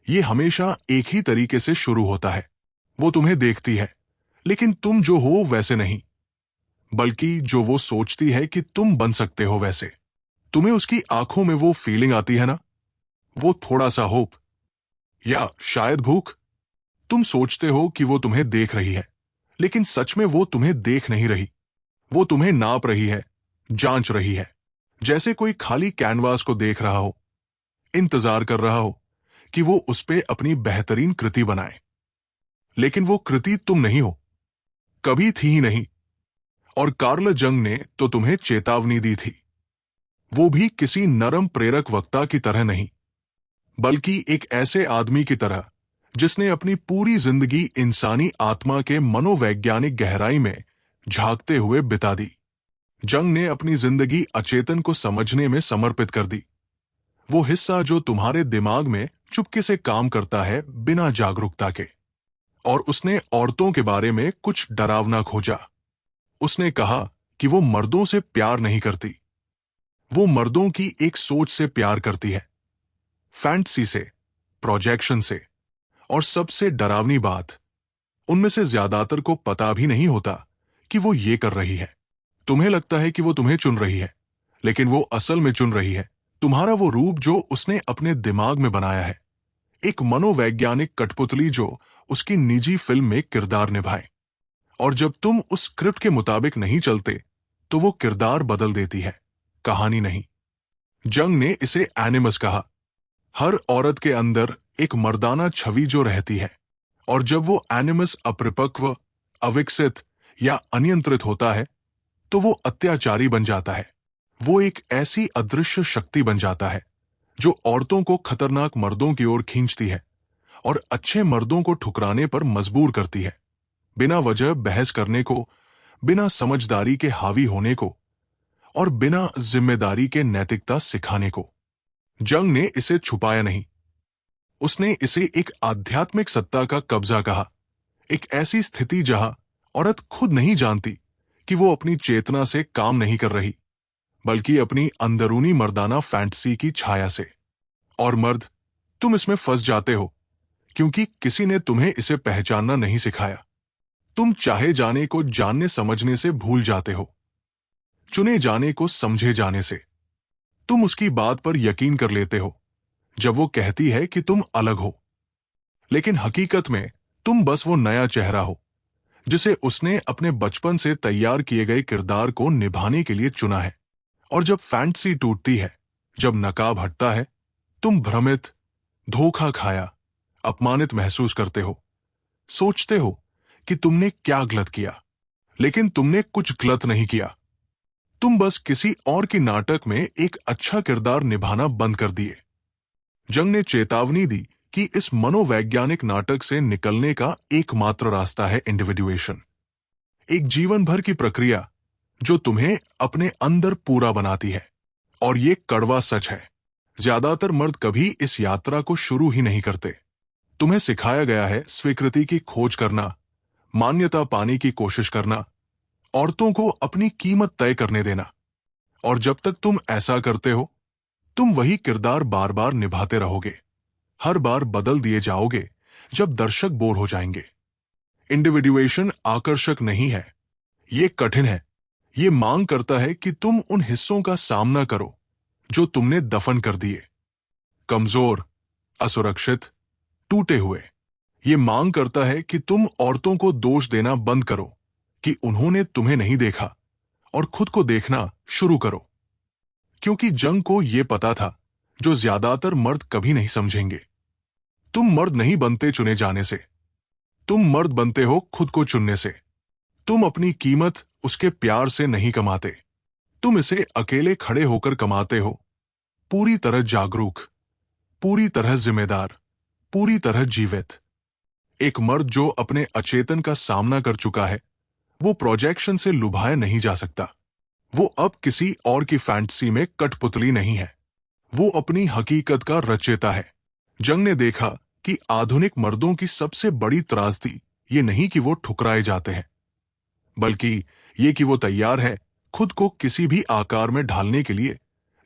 ये हमेशा एक ही तरीके से शुरू होता है। वो तुम्हें देखती है, लेकिन तुम जो हो वैसे नहीं, बल्कि जो वो सोचती है कि तुम बन सकते हो वैसे। तुम्हें उसकी आंखों में वो फीलिंग आती है ना, वो थोड़ा सा होप, या शायद भूख। तुम सोचते हो कि वो तुम्हें देख रही है, लेकिन सच में वो तुम्हें देख नहीं रही। वो तुम्हें नाप रही है, जांच रही है, जैसे कोई खाली कैनवास को देख रहा हो, इंतजार कर रहा हो कि वो उस पे अपनी बेहतरीन कृति बनाए। लेकिन वो कृति तुम नहीं हो, कभी थी ही नहीं। और कार्ल जंग ने तो तुम्हें चेतावनी दी थी, वो भी किसी नरम प्रेरक वक्ता की तरह नहीं, बल्कि एक ऐसे आदमी की तरह जिसने अपनी पूरी जिंदगी इंसानी आत्मा के मनोवैज्ञानिक गहराई में झांकते हुए बिता दी। जंग ने अपनी जिंदगी अचेतन को समझने में समर्पित कर दी, वो हिस्सा जो तुम्हारे दिमाग में चुपके से काम करता है बिना जागरूकता के। और उसने औरतों के बारे में कुछ डरावना खोजा। उसने कहा कि वो मर्दों से प्यार नहीं करती, वो मर्दों की एक सोच से प्यार करती है, फैंटेसी से, प्रोजेक्शन से। और सबसे डरावनी बात, उनमें से ज्यादातर को पता भी नहीं होता कि वो ये कर रही है। तुम्हें लगता है कि वो तुम्हें चुन रही है, लेकिन वो असल में चुन रही है तुम्हारा वो रूप जो उसने अपने दिमाग में बनाया है, एक मनोवैज्ञानिक कठपुतली जो उसकी निजी फिल्म में किरदार निभाए। और जब तुम उस स्क्रिप्ट के मुताबिक नहीं चलते, तो वो किरदार बदल देती है, कहानी नहीं। जंग ने इसे एनिमस कहा। हर औरत के अंदर एक मर्दाना छवि जो रहती है, और जब वो एनिमस अपरिपक्व, अविकसित या अनियंत्रित होता है, तो वो अत्याचारी बन जाता है। वो एक ऐसी अदृश्य शक्ति बन जाता है जो औरतों को खतरनाक मर्दों की ओर खींचती है और अच्छे मर्दों को ठुकराने पर मजबूर करती है, बिना वजह बहस करने को, बिना समझदारी के हावी होने को, और बिना जिम्मेदारी के नैतिकता सिखाने को। जंग ने इसे छुपाया नहीं, उसने इसे एक आध्यात्मिक सत्ता का कब्जा कहा, एक ऐसी स्थिति जहां औरत खुद नहीं जानती कि वो अपनी चेतना से काम नहीं कर रही, बल्कि अपनी अंदरूनी मर्दाना फैंटेसी की छाया से। और मर्द, तुम इसमें फंस जाते हो क्योंकि किसी ने तुम्हें इसे पहचानना नहीं सिखाया। तुम चाहे जाने को जानने समझने से भूल जाते हो, चुने जाने को समझे जाने से। तुम उसकी बात पर यकीन कर लेते हो जब वो कहती है कि तुम अलग हो, लेकिन हकीकत में तुम बस वो नया चेहरा हो जिसे उसने अपने बचपन से तैयार किए गए किरदार को निभाने के लिए चुना है। और जब फैंटेसी टूटती है, जब नकाब हटता है, तुम भ्रमित, धोखा खाया, अपमानित महसूस करते हो, सोचते हो कि तुमने क्या गलत किया। लेकिन तुमने कुछ गलत नहीं किया, तुम बस किसी और की नाटक में एक अच्छा किरदार निभाना बंद कर दिए। जंग ने चेतावनी दी कि इस मनोवैज्ञानिक नाटक से निकलने का एकमात्र रास्ता है इंडिविजुएशन, एक जीवन भर की प्रक्रिया जो तुम्हें अपने अंदर पूरा बनाती है। और ये कड़वा सच है, ज्यादातर मर्द कभी इस यात्रा को शुरू ही नहीं करते। तुम्हें सिखाया गया है स्वीकृति की खोज करना, मान्यता पाने की कोशिश करना, औरतों को अपनी कीमत तय करने देना। और जब तक तुम ऐसा करते हो, तुम वही किरदार बार बार निभाते रहोगे, हर बार बदल दिए जाओगे जब दर्शक बोर हो जाएंगे। इंडिविजुएशन आकर्षक नहीं है, ये कठिन है। ये मांग करता है कि तुम उन हिस्सों का सामना करो जो तुमने दफन कर दिए, कमजोर, असुरक्षित, टूटे हुए। ये मांग करता है कि तुम औरतों को दोष देना बंद करो कि उन्होंने तुम्हें नहीं देखा, और खुद को देखना शुरू करो। क्योंकि जंग को यह पता था जो ज्यादातर मर्द कभी नहीं समझेंगे। तुम मर्द नहीं बनते चुने जाने से, तुम मर्द बनते हो खुद को चुनने से। तुम अपनी कीमत उसके प्यार से नहीं कमाते, तुम इसे अकेले खड़े होकर कमाते हो, पूरी तरह जागरूक, पूरी तरह जिम्मेदार, पूरी तरह जीवित। एक मर्द जो अपने अचेतन का सामना कर चुका है, वो प्रोजेक्शन से लुभाया नहीं जा सकता। वो अब किसी और की फैंटेसी में कठपुतली नहीं है, वो अपनी हकीकत का रचयिता है। जंग ने देखा कि आधुनिक मर्दों की सबसे बड़ी त्रासदी ये नहीं कि वो ठुकराए जाते हैं, बल्कि ये कि वो तैयार है खुद को किसी भी आकार में ढालने के लिए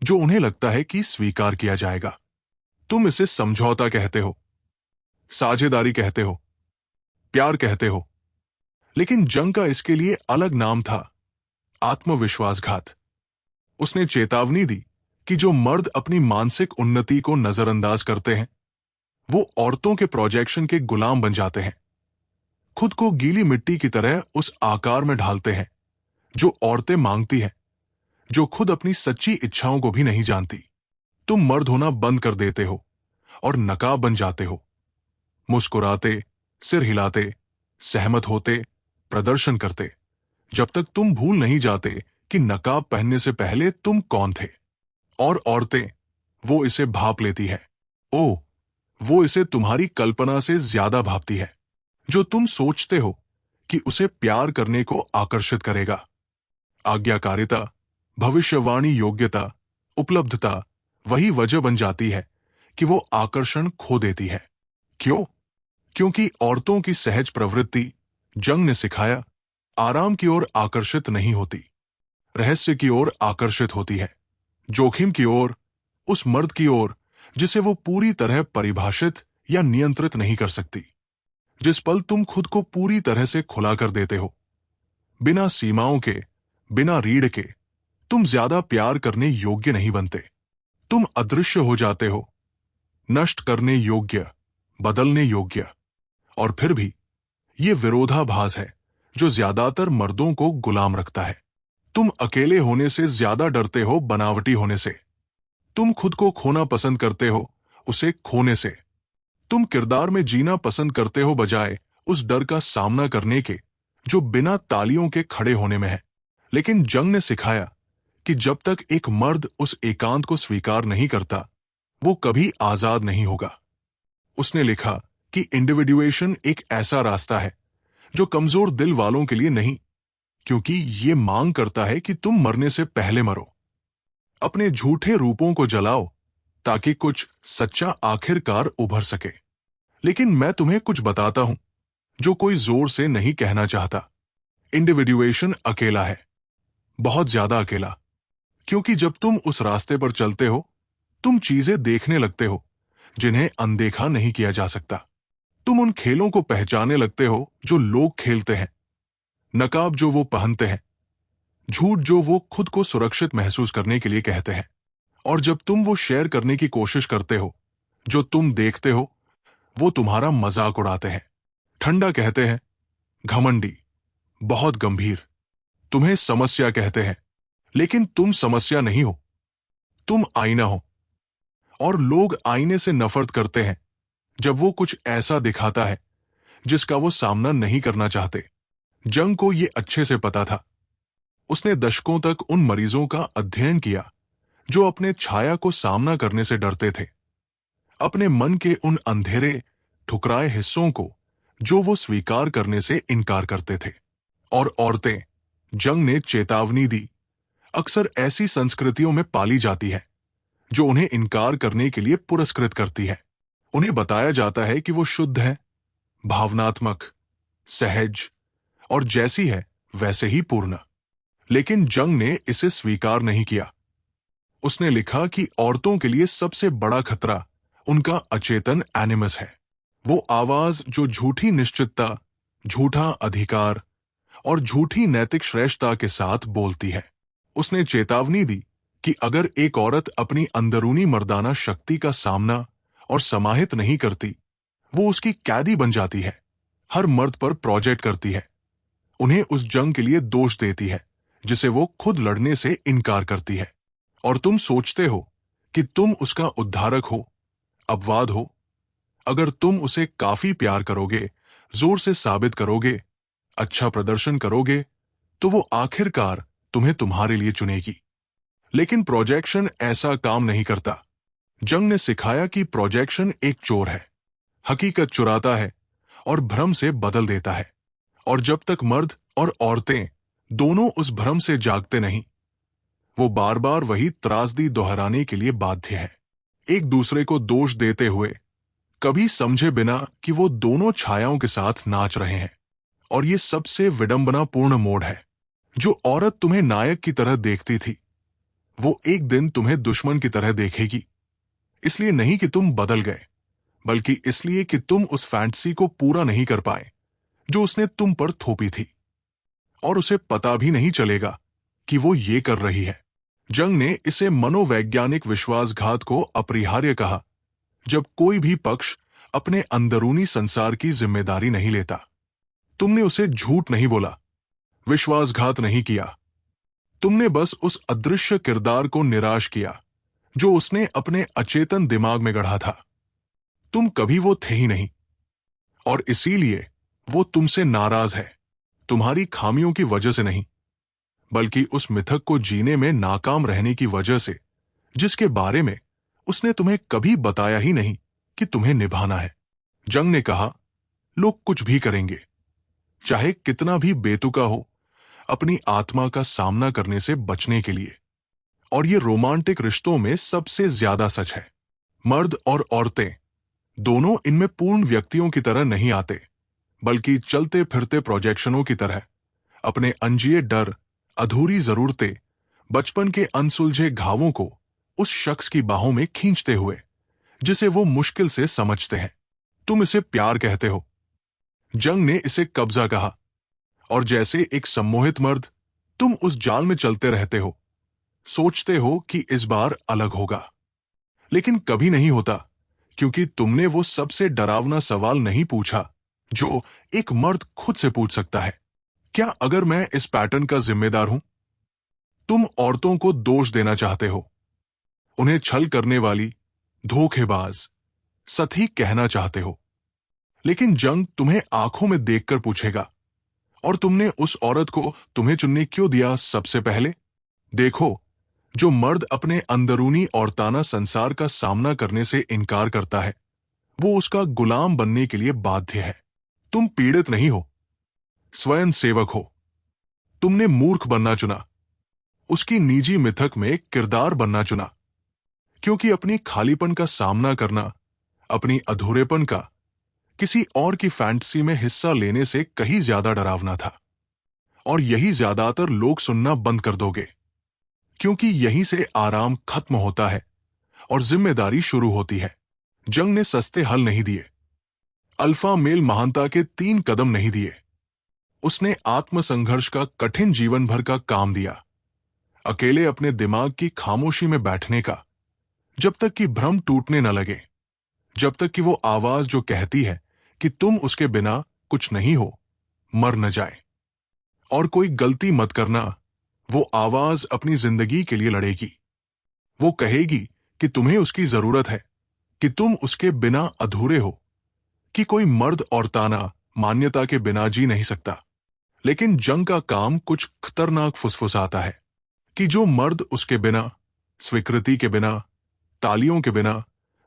जो उन्हें लगता है कि स्वीकार किया जाएगा। तुम इसे समझौता कहते हो, साझेदारी कहते हो, प्यार कहते हो, लेकिन जंग का इसके लिए अलग नाम था, आत्मविश्वासघात। उसने चेतावनी दी कि जो मर्द अपनी मानसिक उन्नति को नजरअंदाज करते हैं, वो औरतों के प्रोजेक्शन के गुलाम बन जाते हैं, खुद को गीली मिट्टी की तरह उस आकार में ढालते हैं जो औरतें मांगती हैं, जो खुद अपनी सच्ची इच्छाओं को भी नहीं जानती। तुम मर्द होना बंद कर देते हो और नकाब बन जाते हो, मुस्कुराते, सिर हिलाते, सहमत होते, प्रदर्शन करते, जब तक तुम भूल नहीं जाते कि नकाब पहनने से पहले तुम कौन थे। और औरतें, वो इसे भाप लेती है। ओ, वो इसे तुम्हारी कल्पना से ज्यादा भापती है, जो तुम सोचते हो कि उसे प्यार करने को आकर्षित करेगा। आज्ञाकारिता, भविष्यवाणी योग्यता, उपलब्धता वही वजह बन जाती है कि वो आकर्षण खो देती है। क्यों? क्योंकि औरतों की सहज प्रवृत्ति, जंग ने सिखाया, आराम की ओर आकर्षित नहीं होती, रहस्य की ओर आकर्षित होती है, जोखिम की ओर, उस मर्द की ओर जिसे वो पूरी तरह परिभाषित या नियंत्रित नहीं कर सकती। जिस पल तुम खुद को पूरी तरह से खुला कर देते हो, बिना सीमाओं के, बिना रीढ़ के, तुम ज्यादा प्यार करने योग्य नहीं बनते। तुम अदृश्य हो जाते हो, नष्ट करने योग्य, बदलने योग्य। और फिर भी ये विरोधाभास है जो ज्यादातर मर्दों को गुलाम रखता है। तुम अकेले होने से ज्यादा डरते हो बनावटी होने से। तुम खुद को खोना पसंद करते हो उसे खोने से। तुम किरदार में जीना पसंद करते हो बजाय उस डर का सामना करने के जो बिना तालियों के खड़े होने में है। लेकिन जंग ने सिखाया कि जब तक एक मर्द उस एकांत को स्वीकार नहीं करता, वो कभी आजाद नहीं होगा। उसने लिखा कि इंडिविडुएशन एक ऐसा रास्ता है जो कमजोर दिल वालों के लिए नहीं, क्योंकि ये मांग करता है कि तुम मरने से पहले मरो। अपने झूठे रूपों को जलाओ ताकि कुछ सच्चा आखिरकार उभर सके। लेकिन मैं तुम्हें कुछ बताता हूं जो कोई जोर से नहीं कहना चाहता। इंडिविडुएशन अकेला है, बहुत ज्यादा अकेला। क्योंकि जब तुम उस रास्ते पर चलते हो, तुम चीजें देखने लगते हो जिन्हें अनदेखा नहीं किया जा सकता। तुम उन खेलों को पहचानने लगते हो जो लोग खेलते हैं, नकाब जो वो पहनते हैं, झूठ जो वो खुद को सुरक्षित महसूस करने के लिए कहते हैं। और जब तुम वो शेयर करने की कोशिश करते हो जो तुम देखते हो, वो तुम्हारा मजाक उड़ाते हैं, ठंडा कहते हैं, घमंडी, बहुत गंभीर। तुम्हें समस्या कहते हैं, लेकिन तुम समस्या नहीं हो, तुम आईना हो। और लोग आईने से नफरत करते हैं जब वो कुछ ऐसा दिखाता है जिसका वो सामना नहीं करना चाहते। जंग को ये अच्छे से पता था। उसने दशकों तक उन मरीजों का अध्ययन किया जो अपने छाया को सामना करने से डरते थे, अपने मन के उन अंधेरे, ठुकराए हिस्सों को जो वो स्वीकार करने से इनकार करते थे। और औरतें, जंग ने चेतावनी दी, अक्सर ऐसी संस्कृतियों में पाली जाती है जो उन्हें इनकार करने के लिए पुरस्कृत करती है। उन्हें बताया जाता है कि वो शुद्ध है, भावनात्मक, सहज और जैसी है वैसे ही पूर्ण। लेकिन जंग ने इसे स्वीकार नहीं किया। उसने लिखा कि औरतों के लिए सबसे बड़ा खतरा उनका अचेतन एनिमस है, वो आवाज जो झूठी निश्चितता, झूठा अधिकार और झूठी नैतिक श्रेष्ठता के साथ बोलती है। उसने चेतावनी दी कि अगर एक औरत अपनी अंदरूनी मर्दाना शक्ति का सामना और समाहित नहीं करती, वो उसकी कैदी बन जाती है, हर मर्द पर प्रोजेक्ट करती है, उन्हें उस जंग के लिए दोष देती है जिसे वो खुद लड़ने से इनकार करती है। और तुम सोचते हो कि तुम उसका उद्धारक हो, अपवाद हो। अगर तुम उसे काफी प्यार करोगे, जोर से साबित करोगे, अच्छा प्रदर्शन करोगे, तो वो आखिरकार तुम्हें तुम्हारे लिए चुनेगी। लेकिन प्रोजेक्शन ऐसा काम नहीं करता। जंग ने सिखाया कि प्रोजेक्शन एक चोर है, हकीकत चुराता है और भ्रम से बदल देता है। और जब तक मर्द और औरतें दोनों उस भ्रम से जागते नहीं, वो बार बार वही त्रासदी दोहराने के लिए बाध्य है, एक दूसरे को दोष देते हुए, कभी समझे बिना कि वो दोनों छायाओं के साथ नाच रहे हैं। और ये सबसे विडंबनापूर्ण मोड़ है। जो औरत तुम्हें नायक की तरह देखती थी, वो एक दिन तुम्हें दुश्मन की तरह देखेगी। इसलिए नहीं कि तुम बदल गए, बल्कि इसलिए कि तुम उस फैंटेसी को पूरा नहीं कर पाए जो उसने तुम पर थोपी थी, और उसे पता भी नहीं चलेगा कि वो ये कर रही है। जंग ने इसे मनोवैज्ञानिक विश्वासघात को अपरिहार्य कहा, जब कोई भी पक्ष अपने अंदरूनी संसार की जिम्मेदारी नहीं लेता। तुमने उसे झूठ नहीं बोला, विश्वासघात नहीं किया, तुमने बस उस अदृश्य किरदार को निराश किया जो उसने अपने अचेतन दिमाग में गढ़ा था। तुम कभी वो थे ही नहीं, और इसीलिए वो तुमसे नाराज है, तुम्हारी खामियों की वजह से नहीं, बल्कि उस मिथक को जीने में नाकाम रहने की वजह से जिसके बारे में उसने तुम्हें कभी बताया ही नहीं कि तुम्हें निभाना है। जंग ने कहा, लोग कुछ भी करेंगे, चाहे कितना भी बेतुका हो, अपनी आत्मा का सामना करने से बचने के लिए। और ये रोमांटिक रिश्तों में सबसे ज्यादा सच है। मर्द और औरतें दोनों इनमें पूर्ण व्यक्तियों की तरह नहीं आते, बल्कि चलते फिरते प्रोजेक्शनों की तरह अपने अनजिए डर, अधूरी जरूरतें, बचपन के अनसुलझे घावों को उस शख्स की बाहों में खींचते हुए जिसे वो मुश्किल से समझते हैं। तुम इसे प्यार कहते हो, जंग ने इसे कब्जा कहा, और जैसे एक सम्मोहित मर्द तुम उस जाल में चलते रहते हो, सोचते हो कि इस बार अलग होगा, लेकिन कभी नहीं होता, क्योंकि तुमने वो सबसे डरावना सवाल नहीं पूछा जो एक मर्द खुद से पूछ सकता है, क्या अगर मैं इस पैटर्न का जिम्मेदार हूं? तुम औरतों को दोष देना चाहते हो, उन्हें छल करने वाली, धोखेबाज, सती कहना चाहते हो, लेकिन जंग तुम्हें आंखों में देखकर पूछेगा, और तुमने उस औरत को तुम्हें चुनने क्यों दिया सबसे पहले? देखो, जो मर्द अपने अंदरूनी औरताना संसार का सामना करने से इनकार करता है, वो उसका गुलाम बनने के लिए बाध्य है। तुम पीड़ित नहीं हो, स्वयं सेवक हो। तुमने मूर्ख बनना चुना, उसकी निजी मिथक में किरदार बनना चुना, क्योंकि अपनी खालीपन का सामना करना, अपनी अधूरेपन का किसी और की फैंटेसी में हिस्सा लेने से कहीं ज्यादा डरावना था। और यही ज्यादातर लोग सुनना बंद कर दोगे, क्योंकि यहीं से आराम खत्म होता है और जिम्मेदारी शुरू होती है। जंग ने सस्ते हल नहीं दिए, अल्फा मेल महानता के 3 कदम नहीं दिए। उसने आत्मसंघर्ष का कठिन जीवन भर का काम दिया, अकेले अपने दिमाग की खामोशी में बैठने का, जब तक कि भ्रम टूटने न लगे, जब तक कि वो आवाज जो कहती है कि तुम उसके बिना कुछ नहीं हो, मर न जाए। और कोई गलती मत करना, वो आवाज अपनी जिंदगी के लिए लड़ेगी। वो कहेगी कि तुम्हें उसकी जरूरत है, कि तुम उसके बिना अधूरे हो, कि कोई मर्द और ताना मान्यता के बिना जी नहीं सकता। लेकिन जंग का काम कुछ खतरनाक फुसफुसाता है कि जो मर्द उसके बिना, स्वीकृति के बिना, तालियों के बिना,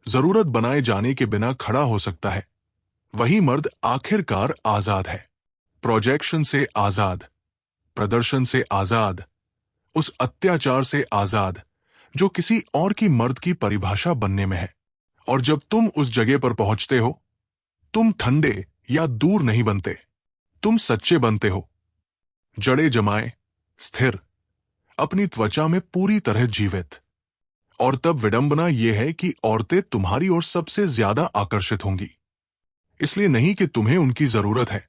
जरूरत बनाए जाने के बिना खड़ा हो सकता है, वही मर्द आखिरकार आजाद है। प्रोजेक्शन से आजाद, प्रदर्शन से आजाद, उस अत्याचार से आजाद जो किसी और की मर्द की परिभाषा बनने में है। और जब तुम उस जगह पर पहुंचते हो, तुम ठंडे या दूर नहीं बनते, तुम सच्चे बनते हो, जड़े जमाए, स्थिर, अपनी त्वचा में पूरी तरह जीवित। और तब विडंबना यह है कि औरतें तुम्हारी ओर सबसे ज्यादा आकर्षित होंगी, इसलिए नहीं कि तुम्हें उनकी जरूरत है,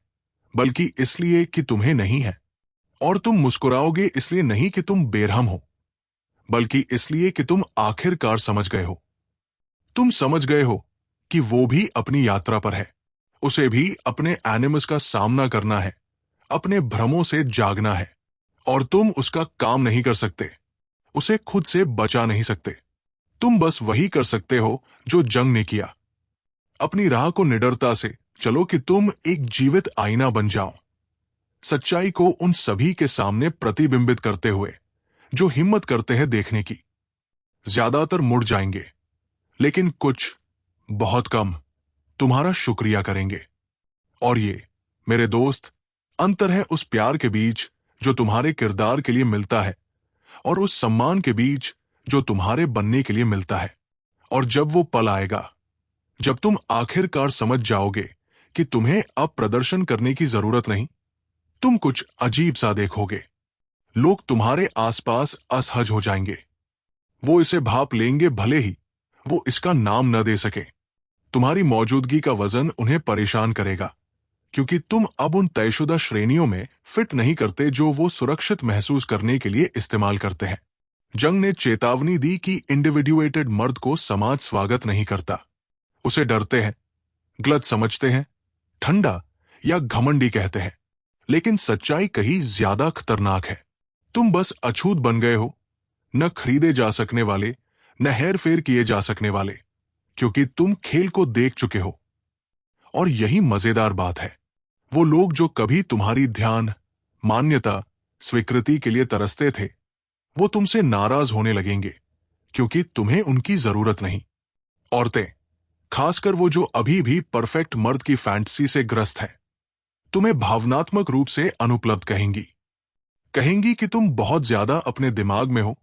बल्कि इसलिए कि तुम्हें नहीं है। और तुम मुस्कुराओगे इसलिए नहीं कि तुम बेरहम हो, बल्कि इसलिए कि तुम आखिरकार समझ गए हो। तुम समझ गए हो कि वो भी अपनी यात्रा पर है, उसे भी अपने एनिमस का सामना करना है, अपने भ्रमों से जागना है, और तुम उसका काम नहीं कर सकते, उसे खुद से बचा नहीं सकते। तुम बस वही कर सकते हो जो जंग ने किया। अपनी राह को निडरता से चलो कि तुम एक जीवित आईना बन जाओ, सच्चाई को उन सभी के सामने प्रतिबिंबित करते हुए जो हिम्मत करते हैं देखने की। ज्यादातर मुड़ जाएंगे, लेकिन कुछ, बहुत कम, तुम्हारा शुक्रिया करेंगे। और ये, मेरे दोस्त, अंतर है उस प्यार के बीच जो तुम्हारे किरदार के लिए मिलता है और उस सम्मान के बीच जो तुम्हारे बनने के लिए मिलता है। और जब वो पल आएगा, जब तुम आखिरकार समझ जाओगे कि तुम्हें अब प्रदर्शन करने की जरूरत नहीं, तुम कुछ अजीब सा देखोगे। लोग तुम्हारे आसपास असहज हो जाएंगे, वो इसे भाप लेंगे भले ही वो इसका नाम न दे सके। तुम्हारी मौजूदगी का वजन उन्हें परेशान करेगा, क्योंकि तुम अब उन तयशुदा श्रेणियों में फिट नहीं करते जो वो सुरक्षित महसूस करने के लिए इस्तेमाल करते हैं। जंग ने चेतावनी दी कि इंडिविडुएटेड मर्द को समाज स्वागत नहीं करता। उसे डरते हैं, गलत समझते हैं, ठंडा या घमंडी कहते हैं। लेकिन सच्चाई कहीं ज्यादा खतरनाक है। तुम बस अछूत बन गए हो, न खरीदे जा सकने वाले, न हेर फेर किए जा सकने वाले, क्योंकि तुम खेल को देख चुके हो। और यही मजेदार बात है, वो लोग जो कभी तुम्हारी ध्यान, मान्यता, स्वीकृति के लिए तरसते थे, वो तुमसे नाराज होने लगेंगे, क्योंकि तुम्हें उनकी जरूरत नहीं। औरतें, खासकर वो जो अभी भी परफेक्ट मर्द की फैंटेसी से ग्रस्त है, तुम्हें भावनात्मक रूप से अनुपलब्ध कहेंगी कि तुम बहुत ज्यादा अपने दिमाग में हो,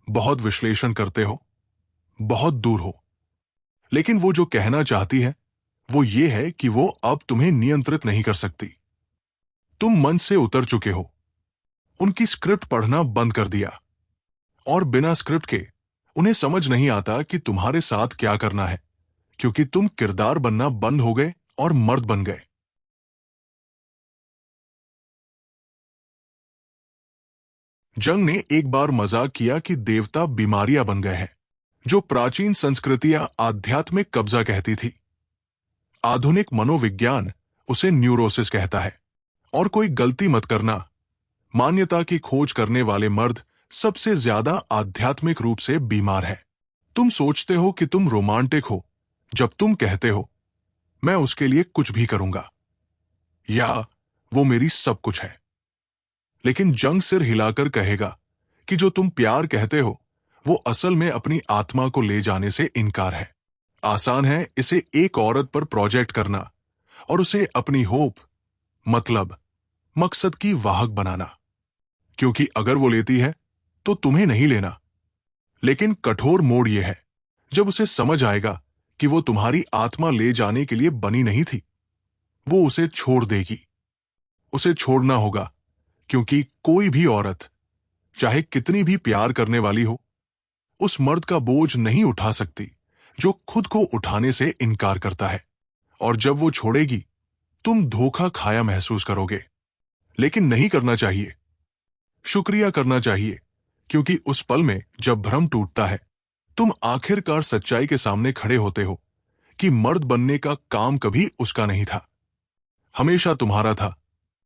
बहुत विश्लेषण करते हो, बहुत दूर हो। लेकिन वो जो कहना चाहती है वो ये है कि वो अब तुम्हें नियंत्रित नहीं कर सकती। तुम मंच से उतर चुके हो, उनकी स्क्रिप्ट पढ़ना बंद कर दिया, और बिना स्क्रिप्ट के उन्हें समझ नहीं आता कि तुम्हारे साथ क्या करना है, क्योंकि तुम किरदार बनना बंद हो गए और मर्द बन गए। जंग ने एक बार मजाक किया कि देवता बीमारियां बन गए हैं, जो प्राचीन संस्कृतियां आध्यात्मिक कब्जा कहती थी। आधुनिक मनोविज्ञान उसे न्यूरोसिस कहता है। और कोई गलती मत करना, मान्यता की खोज करने वाले मर्द सबसे ज्यादा आध्यात्मिक रूप से बीमार है। तुम सोचते हो कि तुम रोमांटिक हो जब तुम कहते हो, मैं उसके लिए कुछ भी करूंगा, या वो मेरी सब कुछ है। लेकिन जंग सिर हिलाकर कहेगा कि जो तुम प्यार कहते हो वो असल में अपनी आत्मा को ले जाने से इनकार है। आसान है इसे एक औरत पर प्रोजेक्ट करना और उसे अपनी होप, मतलब मकसद की वाहक बनाना, क्योंकि अगर वो लेती है तो तुम्हें नहीं लेना। लेकिन कठोर मोड़ यह है, जब उसे समझ आएगा कि वो तुम्हारी आत्मा ले जाने के लिए बनी नहीं थी, वो उसे छोड़ देगी। उसे छोड़ना होगा, क्योंकि कोई भी औरत, चाहे कितनी भी प्यार करने वाली हो, उस मर्द का बोझ नहीं उठा सकती जो खुद को उठाने से इनकार करता है। और जब वो छोड़ेगी, तुम धोखा खाया महसूस करोगे। लेकिन नहीं करना चाहिए, शुक्रिया करना चाहिए, क्योंकि उस पल में जब भ्रम टूटता है, तुम आखिरकार सच्चाई के सामने खड़े होते हो कि मर्द बनने का काम कभी उसका नहीं था, हमेशा तुम्हारा था।